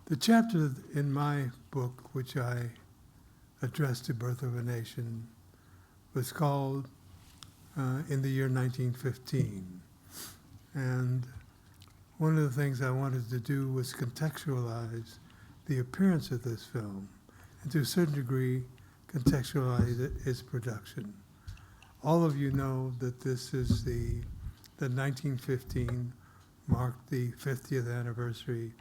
The chapter in my book, which I addressed to Birth of a Nation, was called In the Year 1915. And one of the things I wanted to do was contextualize the appearance of this film, and to a certain degree, contextualize its production. All of you know that this is the 1915 marked the 50th anniversary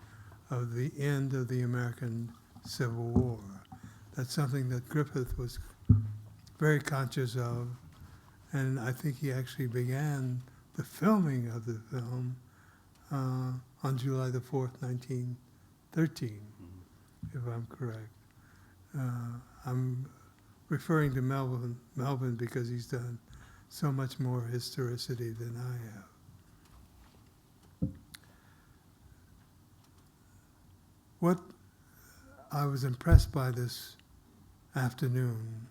of the end of the American Civil War. That's something that Griffith was very conscious of, and I think he actually began the filming of the film on July the 4th, 1913, if I'm correct. I'm referring to Melvin because he's done so much more historicity than I have. What I was impressed by this afternoon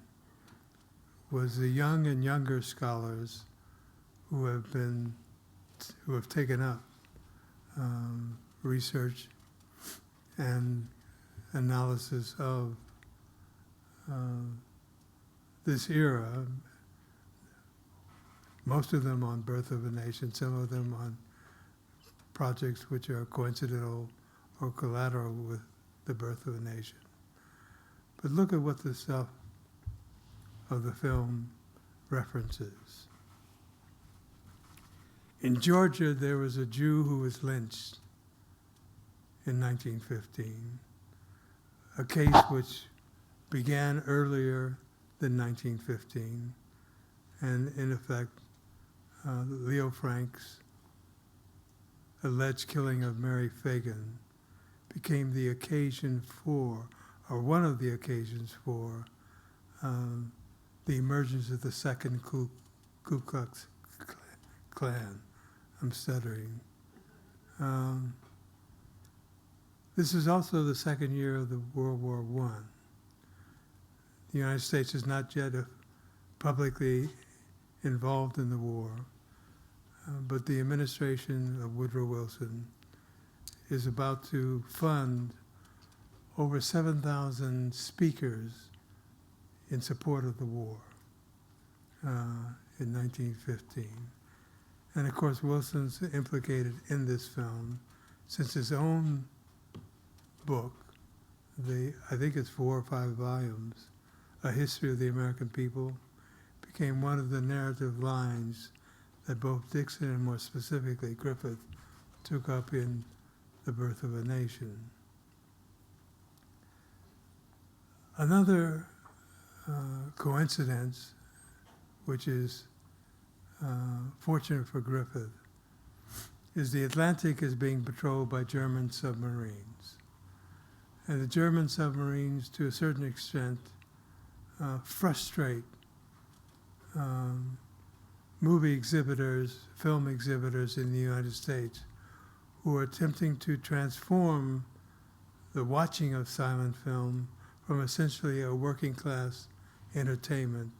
was the young and younger scholars who have taken up research and analysis of this era, most of them on Birth of a Nation, some of them on projects which are coincidental or collateral with the Birth of a Nation. But look at what the stuff of the film references. In Georgia, there was a Jew who was lynched in 1915, a case which began earlier than 1915, and in effect, Leo Frank's alleged killing of Mary Fagan became the occasion for, or one of the occasions for, the emergence of the second Ku Klux Klan. I'm stuttering. This is also the second year of the World War I. The United States is not yet publicly involved in the war, but the administration of Woodrow Wilson is about to fund over 7,000 speakers in support of the war in 1915. And of course, Wilson's implicated in this film since his own book, I think it's 4 or 5 volumes, A History of the American People, became one of the narrative lines that both Dixon and more specifically Griffith took up in The Birth of a Nation. Another coincidence, which is fortunate for Griffith, is the Atlantic is being patrolled by German submarines. And the German submarines, to a certain extent, frustrate movie exhibitors, film exhibitors in the United States who are attempting to transform the watching of silent film from essentially a working class entertainment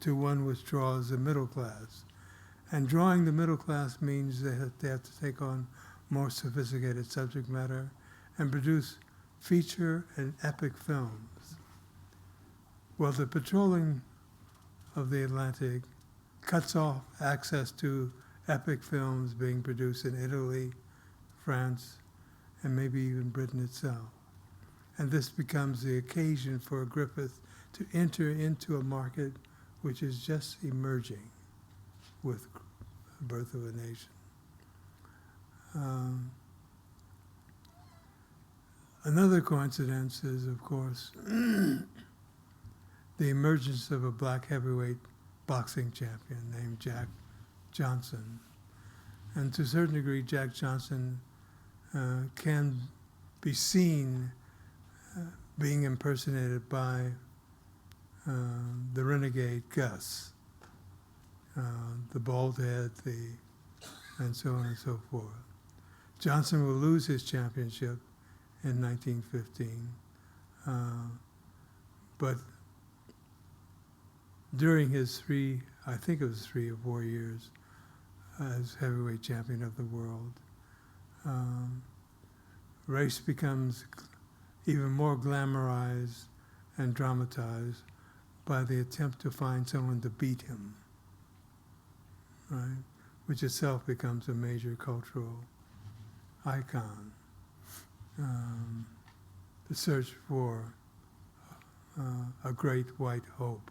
to one which draws the middle class. And drawing the middle class means they have to take on more sophisticated subject matter and produce feature and epic films. Well, the patrolling of the Atlantic cuts off access to epic films being produced in Italy, France, and maybe even Britain itself. And this becomes the occasion for Griffith to enter into a market which is just emerging with Birth of a Nation. Another coincidence is, of course, the emergence of a black heavyweight boxing champion named Jack Johnson. And to a certain degree, Jack Johnson can be seen being impersonated by the renegade Gus, the bald head, and so on and so forth. Johnson will lose his championship in 1915, but during his I think it was 3 or 4 years as heavyweight champion of the world, race becomes even more glamorized and dramatized by the attempt to find someone to beat him, right? Which itself becomes a major cultural icon. The search for a great white hope.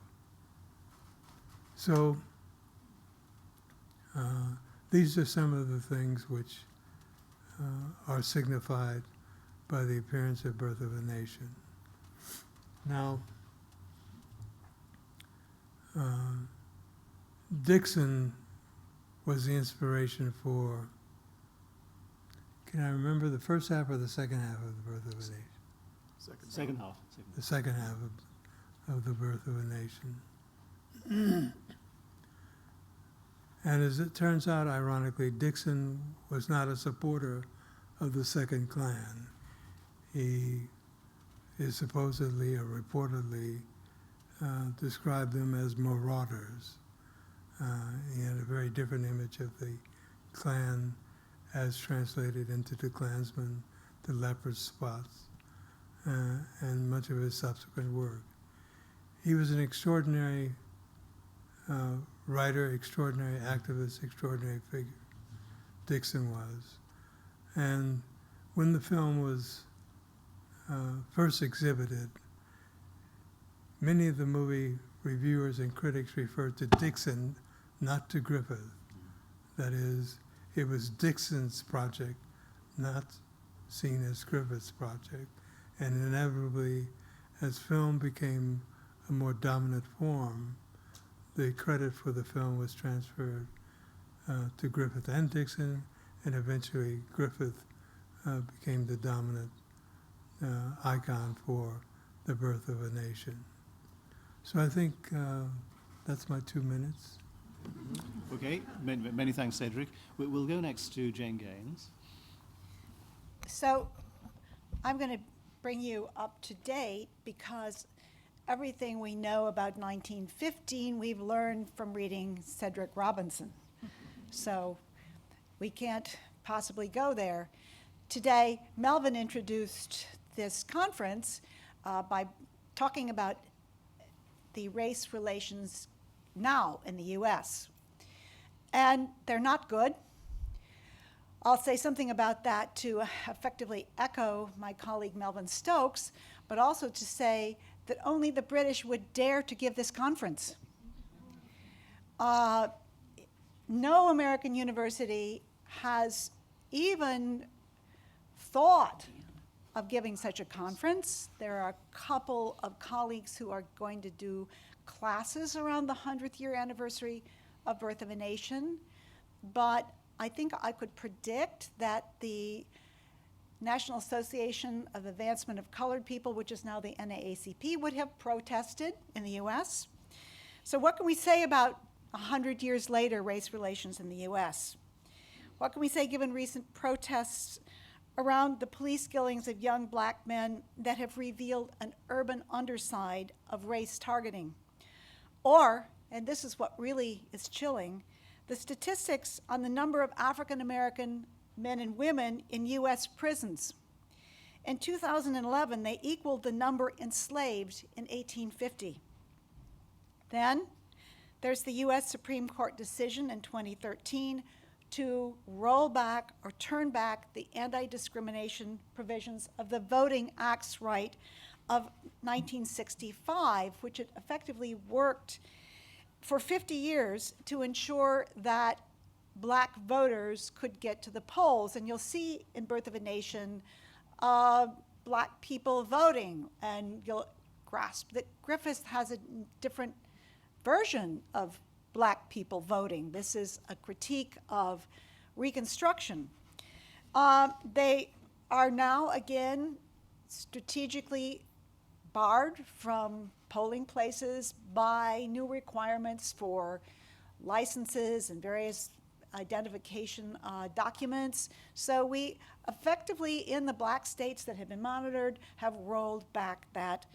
So these are some of the things which are signified by the appearance of Birth of a Nation. Now, Dixon was the inspiration for, can I remember the first half or the second half of The Birth of a Nation? Second half. The second half of The Birth of a Nation. And as it turns out, ironically, Dixon was not a supporter of the Second Klan. He is supposedly or reportedly described them as marauders. He had a very different image of the Klan as translated into the Klansman, the leopard spots, and much of his subsequent work. He was an extraordinary writer, extraordinary activist, extraordinary figure. Dixon was. And when the film was first exhibited, many of the movie reviewers and critics referred to Dixon, not to Griffith. That is, it was Dixon's project, not seen as Griffith's project. And inevitably, as film became a more dominant form, the credit for the film was transferred to Griffith and Dixon, and eventually Griffith became the dominant icon for The Birth of a Nation. So I think that's my 2 minutes. Okay, many thanks, Cedric. We'll go next to Jane Gaines. So I'm going to bring you up to date because everything we know about 1915 we've learned from reading Cedric Robinson. So we can't possibly go there. Today, Melvin introduced this conference by talking about the race relations now in the US. And they're not good. I'll say something about that to effectively echo my colleague Melvin Stokes, but also to say that only the British would dare to give this conference. No American university has even thought of giving such a conference. There are a couple of colleagues who are going to do classes around the 100th year anniversary of Birth of a Nation, but I think I could predict that the National Association of Advancement of Colored People, which is now the NAACP, would have protested in the US. So what can we say about 100 years later race relations in the US? What can we say given recent protests around the police killings of young black men that have revealed an urban underside of race targeting? Or, and this is what really is chilling, the statistics on the number of African American men and women in US prisons. In 2011, they equaled the number enslaved in 1850. Then, there's the US Supreme Court decision in 2013 to roll back or turn back the anti-discrimination provisions of the Voting Acts Right of 1965, which had effectively worked for 50 years to ensure that black voters could get to the polls. And you'll see in Birth of a Nation, black people voting, and you'll grasp that Griffith has a different version of black people voting. This is a critique of Reconstruction. They are now, again, strategically barred from polling places by new requirements for licenses and various identification documents. So we effectively, in the black states that have been monitored, have rolled back that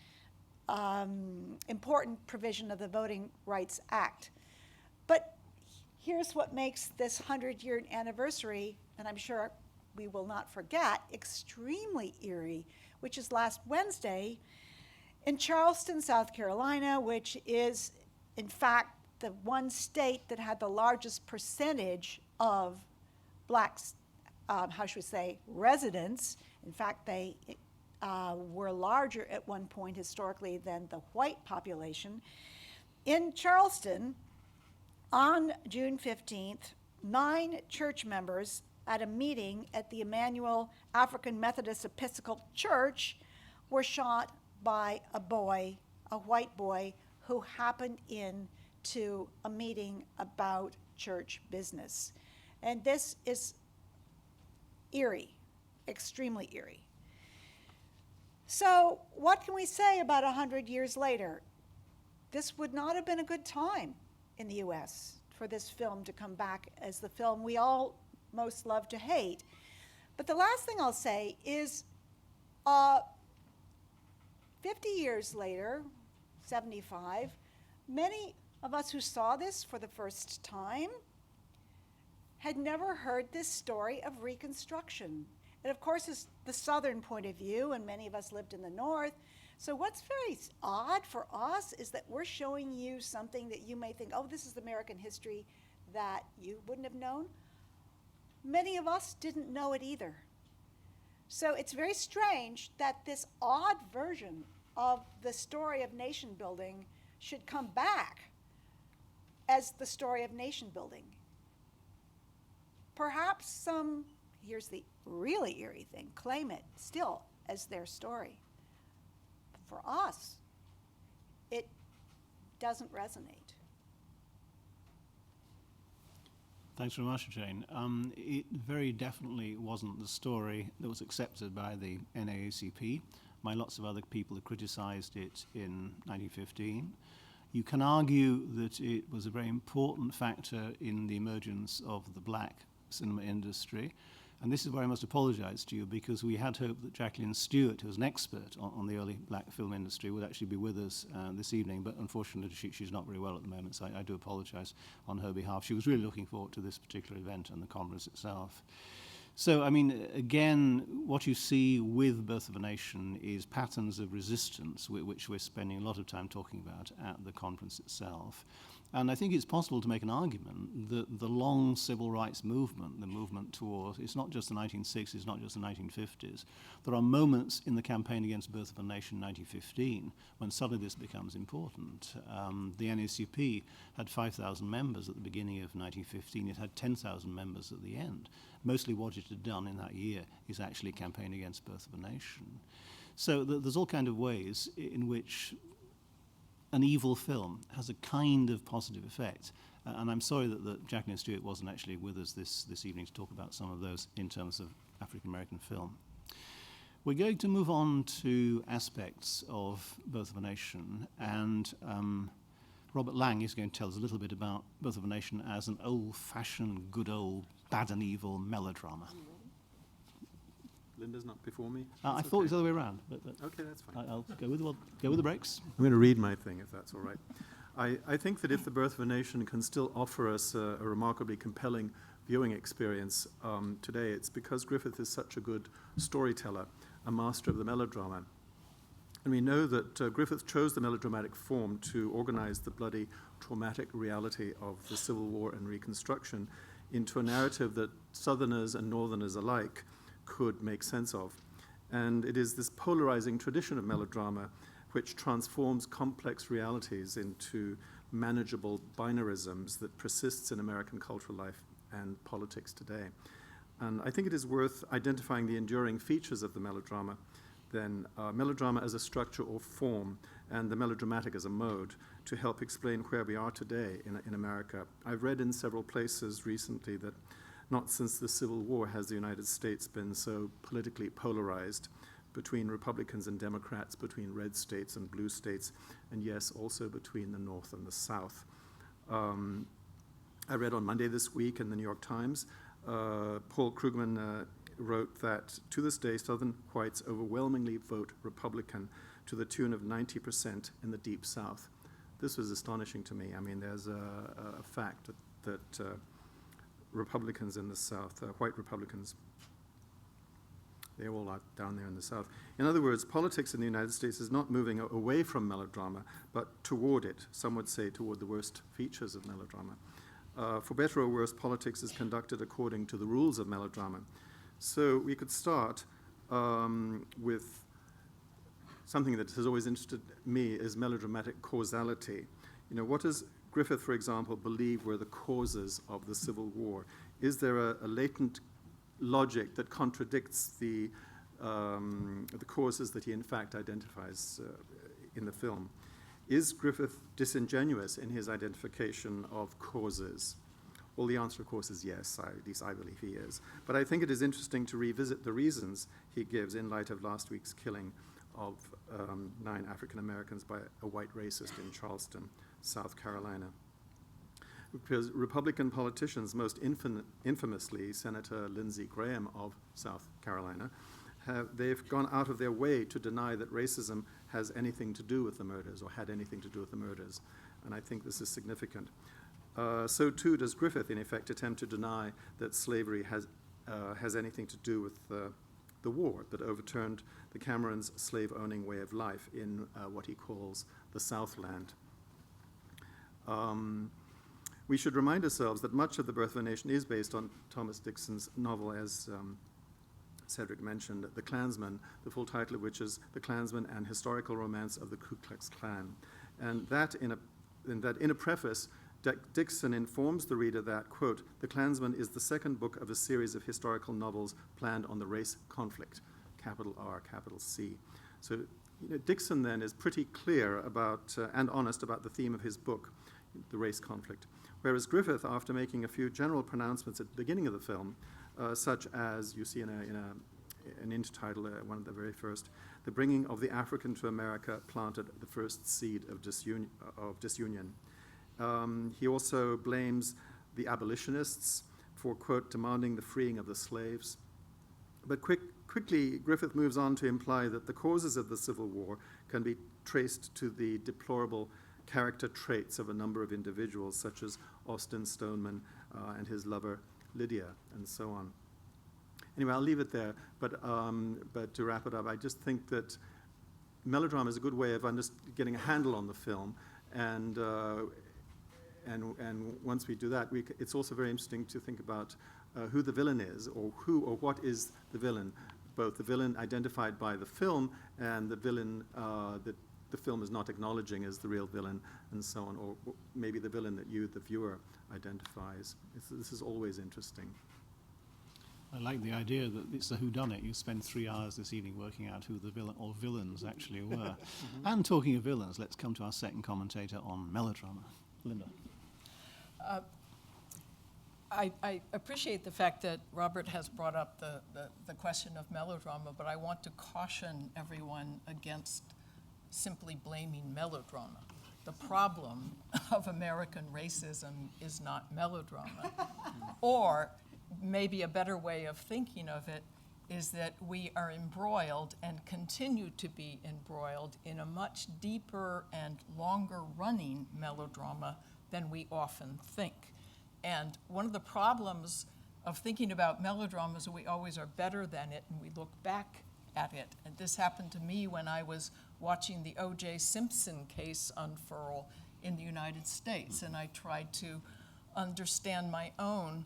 important provision of the Voting Rights Act. But here's what makes this 100-year anniversary, and I'm sure we will not forget, extremely eerie, which is last Wednesday in Charleston, South Carolina, which is, in fact, the one state that had the largest percentage of black, how should we say, residents. In fact, they were larger at one point historically than the white population. In Charleston, on June 15th, 9 church members at a meeting at the Emmanuel African Methodist Episcopal Church were shot by a boy, a white boy, who happened in to a meeting about church business. And this is eerie, extremely eerie. So what can we say about 100 years later? This would not have been a good time in the US for this film to come back as the film we all most love to hate. But the last thing I'll say is 50 years later, 75, many of us who saw this for the first time had never heard this story of Reconstruction. And of course, it's the Southern point of view, and many of us lived in the North. So what's very odd for us is that we're showing you something that you may think, oh, this is American history that you wouldn't have known. Many of us didn't know it either. So it's very strange that this odd version of the story of nation building should come back as the story of nation building. Perhaps some, here's the really eerie thing, claim it still as their story. For us, it doesn't resonate. Thanks very much, Jane. It very definitely wasn't the story that was accepted by the NAACP. Lots of other people have criticized it in 1915. You can argue that it was a very important factor in the emergence of the black cinema industry. And this is where I must apologize to you, because we had hoped that Jacqueline Stewart, who was an expert on the early black film industry, would actually be with us this evening. But unfortunately, she's not very well at the moment, so I do apologize on her behalf. She was really looking forward to this particular event and the conference itself. So, I mean, again, what you see with Birth of a Nation is patterns of resistance, which we're spending a lot of time talking about at the conference itself. And I think it's possible to make an argument that the long civil rights movement, the movement towards, it's not just the 1960s, it's not just the 1950s. There are moments in the campaign against Birth of a Nation in 1915 when suddenly this becomes important. The NAACP had 5,000 members at the beginning of 1915. It had 10,000 members at the end. Mostly what it had done in that year is actually campaign against Birth of a Nation. So there's all kind of ways in which an evil film has a kind of positive effect. And I'm sorry that Jacqueline Stewart wasn't actually with us this evening to talk about some of those in terms of African American film. We're going to move on to aspects of Birth of a Nation, and Robert Lang is going to tell us a little bit about Birth of a Nation as an old-fashioned, good old, bad and evil melodrama. Linda's not before me? I thought it was the other way around, but Okay, that's fine. I'll go with the breaks. I'm going to read my thing, if that's all right. I think that if The Birth of a Nation can still offer us a remarkably compelling viewing experience today, it's because Griffith is such a good storyteller, a master of the melodrama. And we know that Griffith chose the melodramatic form to organize the bloody, traumatic reality of the Civil War and Reconstruction into a narrative that Southerners and Northerners alike could make sense of. And it is this polarizing tradition of melodrama which transforms complex realities into manageable binarisms that persists in American cultural life and politics today. And I think it is worth identifying the enduring features of the melodrama, then melodrama as a structure or form, and the melodramatic as a mode, to help explain where we are today in America. I've read in several places recently that not since the Civil War has the United States been so politically polarized between Republicans and Democrats, between red states and blue states, and yes, also between the North and the South. I read on Monday this week in the New York Times, Paul Krugman wrote that to this day, Southern whites overwhelmingly vote Republican to the tune of 90% in the Deep South. This was astonishing to me. I mean, there's a fact that Republicans in the South, white Republicans, They're all out down there in the South. In other words, politics in the United States is not moving away from melodrama, but toward it. Some would say toward the worst features of melodrama. For better or worse, politics is conducted according to the rules of melodrama. So we could start with something that has always interested me is melodramatic causality. You know, what does Griffith, for example, believe were the causes of the Civil War? Is there a latent logic that contradicts the causes that he in fact identifies in the film? Is Griffith disingenuous in his identification of causes? Well, the answer, of course, is yes. At least I believe he is. But I think it is interesting to revisit the reasons he gives in light of last week's killing of 9 African Americans by a white racist in Charleston, South Carolina. Because Republican politicians, most infamously Senator Lindsey Graham of South Carolina, they've gone out of their way to deny that racism has anything to do with the murders or had anything to do with the murders. And I think this is significant. So too does Griffith, in effect, attempt to deny that slavery has anything to do with the war that overturned the Camerons' slave-owning way of life in what he calls the Southland. We should remind ourselves that much of The Birth of a Nation is based on Thomas Dixon's novel, as Cedric mentioned, The Klansman, the full title of which is The Klansman, An Historical Romance of the Ku Klux Klan. And that in a preface, Dixon informs the reader that, quote, The Klansman is the second book of a series of historical novels planned on the race conflict, capital R, capital C. So Dixon then is pretty clear about and honest about the theme of his book, the race conflict. Whereas Griffith, after making a few general pronouncements at the beginning of the film, such as you see in an intertitle, one of the very first, the bringing of the African to America planted the first seed of disunion. He also blames the abolitionists for, quote, demanding the freeing of the slaves. But quickly, Griffith moves on to imply that the causes of the Civil War can be traced to the deplorable character traits of a number of individuals, such as Austin Stoneman and his lover Lydia, and so on. Anyway, I'll leave it there, but to wrap it up, I just think that melodrama is a good way of getting a handle on the film, and once we do that, it's also very interesting to think about who the villain is, or who or what is the villain, both the villain identified by the film and the villain that the film is not acknowledging as the real villain, and so on, or maybe the villain that you, the viewer, identifies. This is always interesting. I like the idea that it's a whodunit. You spend 3 hours this evening working out who the villain or villains actually were. And talking of villains, let's come to our second commentator on melodrama. Linda. I appreciate the fact that Robert has brought up the question of melodrama, but I want to caution everyone against simply blaming melodrama. The problem of American racism is not melodrama. Or maybe a better way of thinking of it is that we are embroiled and continue to be embroiled in a much deeper and longer running melodrama than we often think. And one of the problems of thinking about melodrama is that we always are better than it and we look back at it. And this happened to me when I was watching the O.J. Simpson case unfurl in the United States, and I tried to understand my own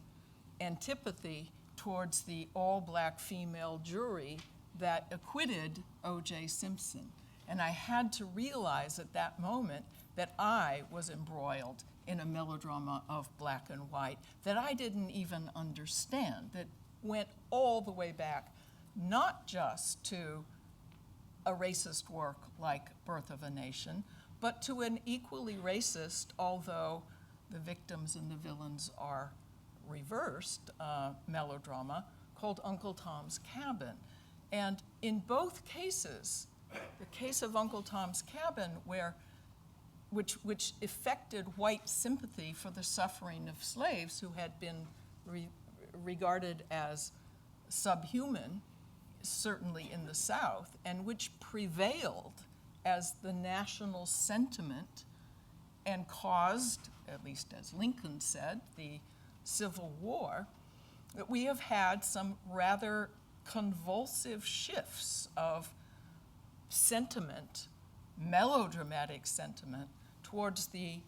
antipathy towards the all-black female jury that acquitted O.J. Simpson. And I had to realize at that moment that I was embroiled in a melodrama of black and white that I didn't even understand, that went all the way back, not just to a racist work like Birth of a Nation, but to an equally racist, although the victims and the villains are reversed, melodrama called Uncle Tom's Cabin. And in both cases, the case of Uncle Tom's Cabin, which affected white sympathy for the suffering of slaves who had been regarded as subhuman, certainly in the South, and which prevailed as the national sentiment and caused, at least as Lincoln said, the Civil War, that we have had some rather convulsive shifts of sentiment, melodramatic sentiment, towards the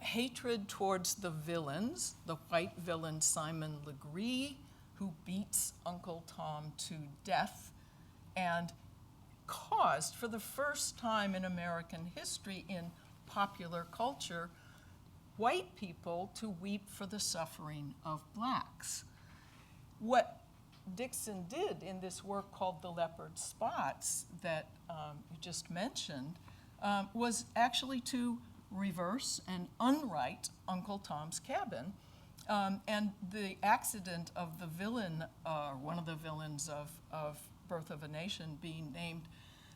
hatred towards the villains, the white villain Simon Legree, who beats Uncle Tom to death, and caused, for the first time in American history, in popular culture, white people to weep for the suffering of blacks. What Dixon did in this work called The Leopard Spots that you just mentioned was actually to reverse and unwrite Uncle Tom's Cabin. And the accident of the villain, one of the villains of Birth of a Nation, being named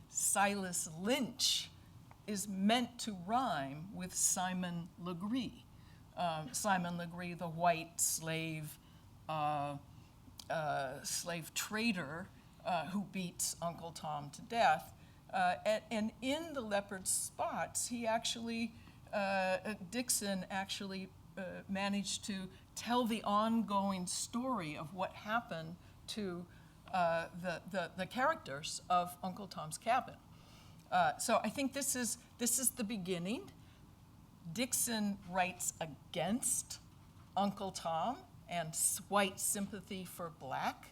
Silas Lynch, is meant to rhyme with Simon Legree. Simon Legree, the white slave trader who beats Uncle Tom to death. And in The Leopard Spots, he actually, Dixon actually managed to tell the ongoing story of what happened to the characters of Uncle Tom's Cabin. So I think this is the beginning. Dixon writes against Uncle Tom and white sympathy for black.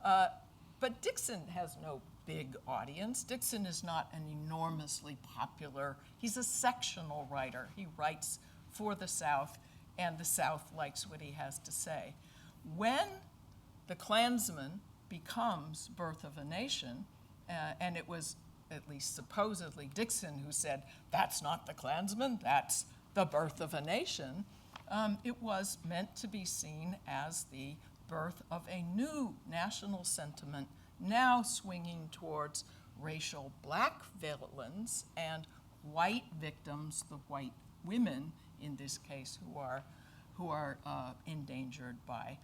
But Dixon has no big audience. Dixon is not an enormously popular, he's a sectional writer. He writes for the South, and the South likes what he has to say. When The Klansman becomes Birth of a Nation, and it was at least supposedly Dixon who said, that's not The Klansman, that's The Birth of a Nation, it was meant to be seen as the birth of a new national sentiment, now swinging towards racial black villains and white victims, the white women in this case, who are endangered by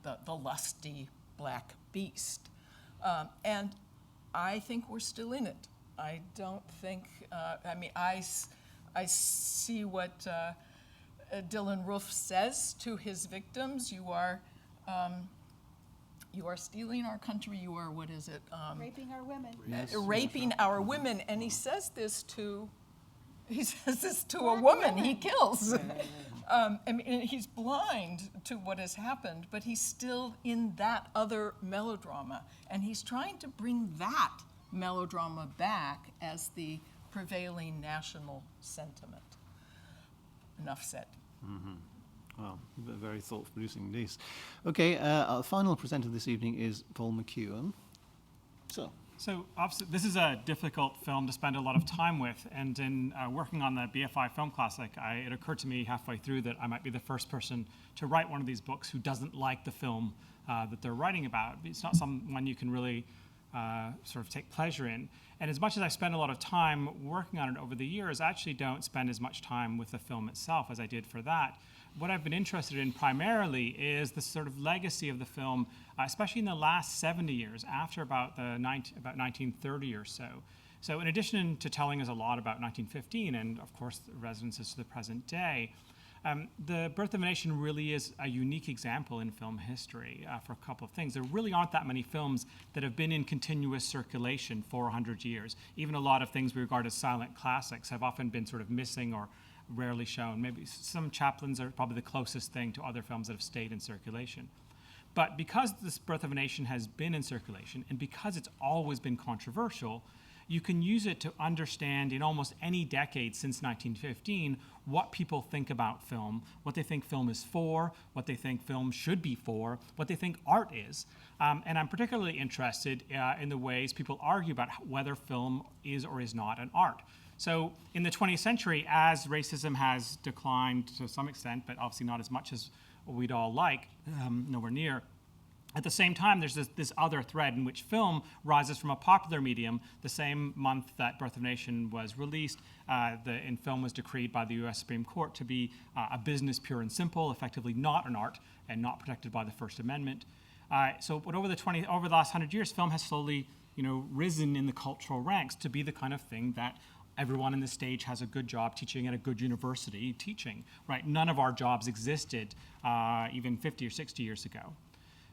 the lusty black beast. And I think we're still in it. I don't think, I see what Dylan Roof says to his victims. You are stealing our country. You are, what is it? Raping our women. Yes. Raping our women. And he says this to a woman he kills. He's blind to what has happened, but he's still in that other melodrama. And he's trying to bring that melodrama back as the prevailing national sentiment. Enough said. Mm-hmm. Well, very thought-producing indeed. Okay, our final presenter this evening is Paul McEwan. So obviously, this is a difficult film to spend a lot of time with, and in working on the BFI Film Classic, it occurred to me halfway through that I might be the first person to write one of these books who doesn't like the film that they're writing about. It's not someone you can really sort of take pleasure in. And as much as I spend a lot of time working on it over the years, I actually don't spend as much time with the film itself as I did for that. What I've been interested in primarily is the sort of legacy of the film, especially in the last 70 years, after about 1930 or so. So in addition to telling us a lot about 1915 and, of course, the resonances to the present day, The Birth of a Nation really is a unique example in film history for a couple of things. There really aren't that many films that have been in continuous circulation for 100 years. Even a lot of things we regard as silent classics have often been sort of missing or rarely shown. Maybe some Chaplins are probably the closest thing to other films that have stayed in circulation. But because this Birth of a Nation has been in circulation, and because it's always been controversial, you can use it to understand in almost any decade since 1915 what people think about film, what they think film is for, what they think film should be for, what they think art is. And I'm particularly interested in the ways people argue about whether film is or is not an art. So in the 20th century, as racism has declined to some extent, but obviously not as much as we'd all like, nowhere near, at the same time, there's this other thread in which film rises from a popular medium. The same month that Birth of a Nation was released, film was decreed by the U.S. Supreme Court to be a business pure and simple, effectively not an art and not protected by the First Amendment. But over the last 100 years, film has slowly, risen in the cultural ranks to be the kind of thing that everyone in the stage has a good job teaching at a good university teaching, right? None of our jobs existed even 50 or 60 years ago.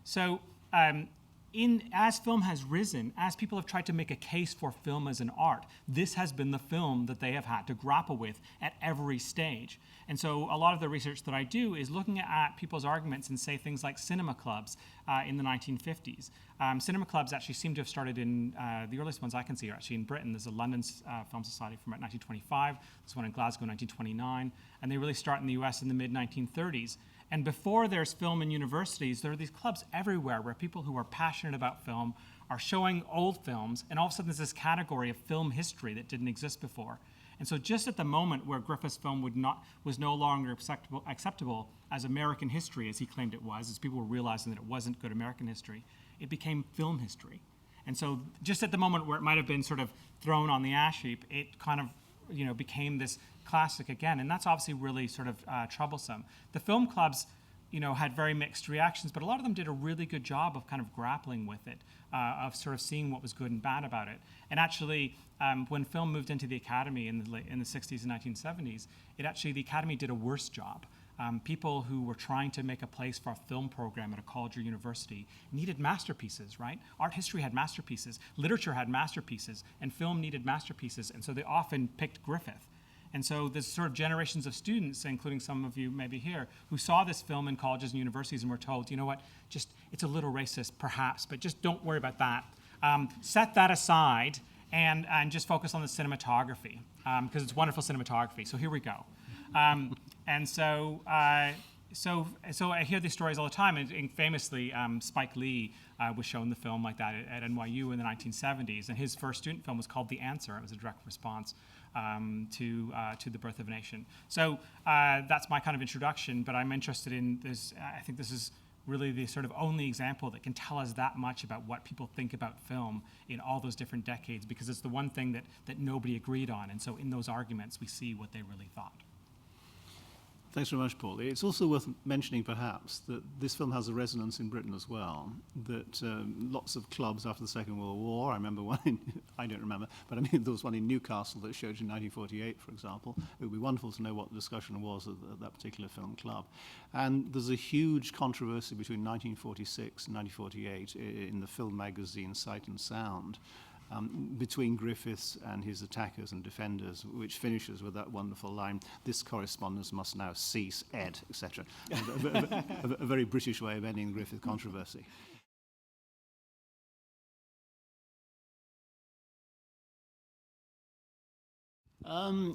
So as film has risen, as people have tried to make a case for film as an art, this has been the film that they have had to grapple with at every stage. And so a lot of the research that I do is looking at people's arguments and say things like cinema clubs in the 1950s. Cinema clubs actually seem to have started in, the earliest ones I can see are actually in Britain. There's a London Film Society from about 1925, there's one in Glasgow in 1929, and they really start in the US in the mid-1930s. And before there's film in universities, there are these clubs everywhere where people who are passionate about film are showing old films, and all of a sudden there's this category of film history that didn't exist before. And so just at the moment where Griffith's film was no longer acceptable as American history, as he claimed it was, as people were realizing that it wasn't good American history, it became film history. And so just at the moment where it might have been sort of thrown on the ash heap, it kind of became this classic again, and that's obviously really sort of troublesome. The film clubs, had very mixed reactions, but a lot of them did a really good job of kind of grappling with it, of sort of seeing what was good and bad about it. And actually, when film moved into the Academy in the 60s and 1970s, the Academy did a worse job. People who were trying to make a place for a film program at a college or university needed masterpieces, right? Art history had masterpieces, literature had masterpieces, and film needed masterpieces, and so they often picked Griffith. And so there's sort of generations of students, including some of you maybe here, who saw this film in colleges and universities and were told, you know what, just it's a little racist perhaps, but just don't worry about that. Set that aside and just focus on the cinematography, because it's wonderful cinematography. So here we go. So I hear these stories all the time, and famously, Spike Lee was shown the film like that at NYU in the 1970s, and his first student film was called The Answer. It was a direct response to The Birth of a Nation. So that's my kind of introduction, but I'm interested in this. I think this is really the sort of only example that can tell us that much about what people think about film in all those different decades, because it's the one thing that nobody agreed on, and so in those arguments we see what they really thought. Thanks very much, Paul. It's also worth mentioning, perhaps, that this film has a resonance in Britain as well, that lots of clubs after the Second World War, I remember one I don't remember, but I mean there was one in Newcastle that showed in 1948, for example. It would be wonderful to know what the discussion was at that particular film club. And there's a huge controversy between 1946 and 1948 in the film magazine Sight and Sound, between Griffiths and his attackers and defenders, which finishes with that wonderful line, "This correspondence must now cease, Ed," etc. a very British way of ending the Griffith controversy.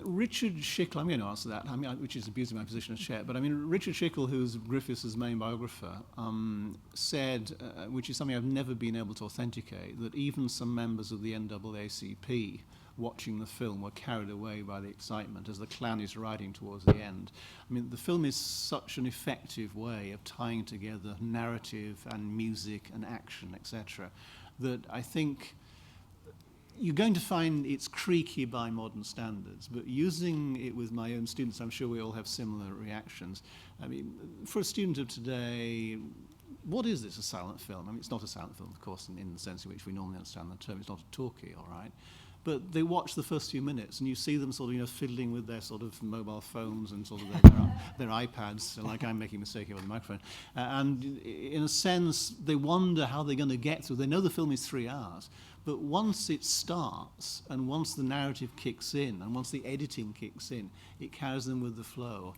Richard Schickel, I'm going to answer that, which is abusing my position as chair, but Richard Schickel, who's Griffiths' main biographer, said, which is something I've never been able to authenticate, that even some members of the NAACP watching the film were carried away by the excitement as the clown is riding towards the end. The film is such an effective way of tying together narrative and music and action, etc., that I think you're going to find it's creaky by modern standards, but using it with my own students, I'm sure we all have similar reactions. For a student of today, what is this, a silent film? It's not a silent film, of course, in the sense in which we normally understand the term. It's not a talkie, all right? But they watch the first few minutes, and you see them sort of, fiddling with their sort of mobile phones and sort of their iPads, like I'm making a mistake here with the microphone. And in a sense, they wonder how they're going to get through. They know the film is 3 hours, but once it starts, and once the narrative kicks in, and once the editing kicks in, it carries them with the flow.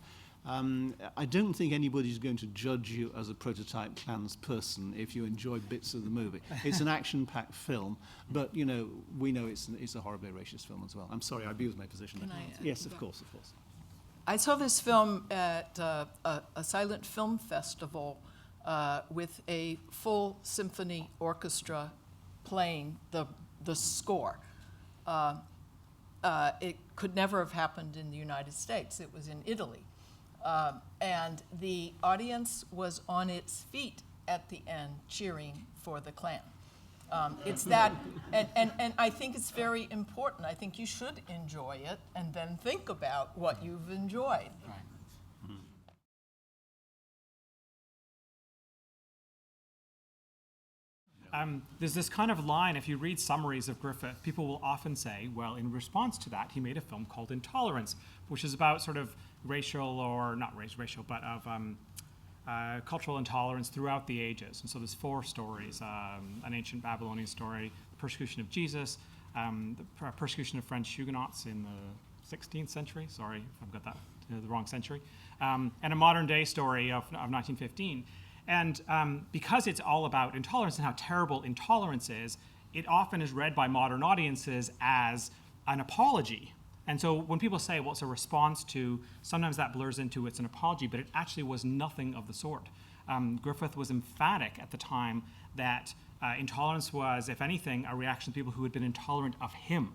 I don't think anybody's going to judge you as a prototype Clans person if you enjoy bits of the movie. It's an action-packed film, but we know it's a horribly racist film as well. I'm sorry, I abused my position. Can I, yes, of course. I saw this film at a silent film festival with a full symphony orchestra playing the score. It could never have happened in the United States. It was in Italy. And the audience was on its feet at the end cheering for the Klan. It's that, and I think it's very important. I think you should enjoy it and then think about what you've enjoyed. There's this kind of line, if you read summaries of Griffith, people will often say, well, in response to that, he made a film called Intolerance, which is about sort of racial, or not racial, but of cultural intolerance throughout the ages. And so there's 4 stories, an ancient Babylonian story, the persecution of Jesus, the persecution of French Huguenots in the 16th century, sorry if I've got that the wrong century, and a modern day story of 1915. And because it's all about intolerance and how terrible intolerance is, it often is read by modern audiences as an apology. And so when people say, well, it's a response to, sometimes that blurs into it's an apology, but it actually was nothing of the sort. Griffith was emphatic at the time that intolerance was, if anything, a reaction to people who had been intolerant of him.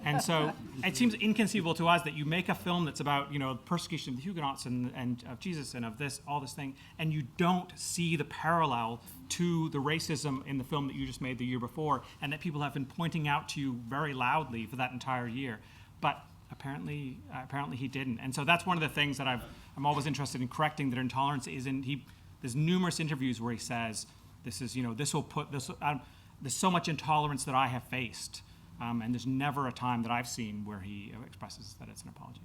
And so it seems inconceivable to us that you make a film that's about, persecution of the Huguenots and of Jesus and of this, all this thing, and you don't see the parallel to the racism in the film that you just made the year before, and that people have been pointing out to you very loudly for that entire year. But apparently he didn't. And so that's one of the things that I'm always interested in correcting, that intolerance is there's numerous interviews where he says, this is, there's so much intolerance that I have faced. And there's never a time that I've seen where he expresses that it's an apology.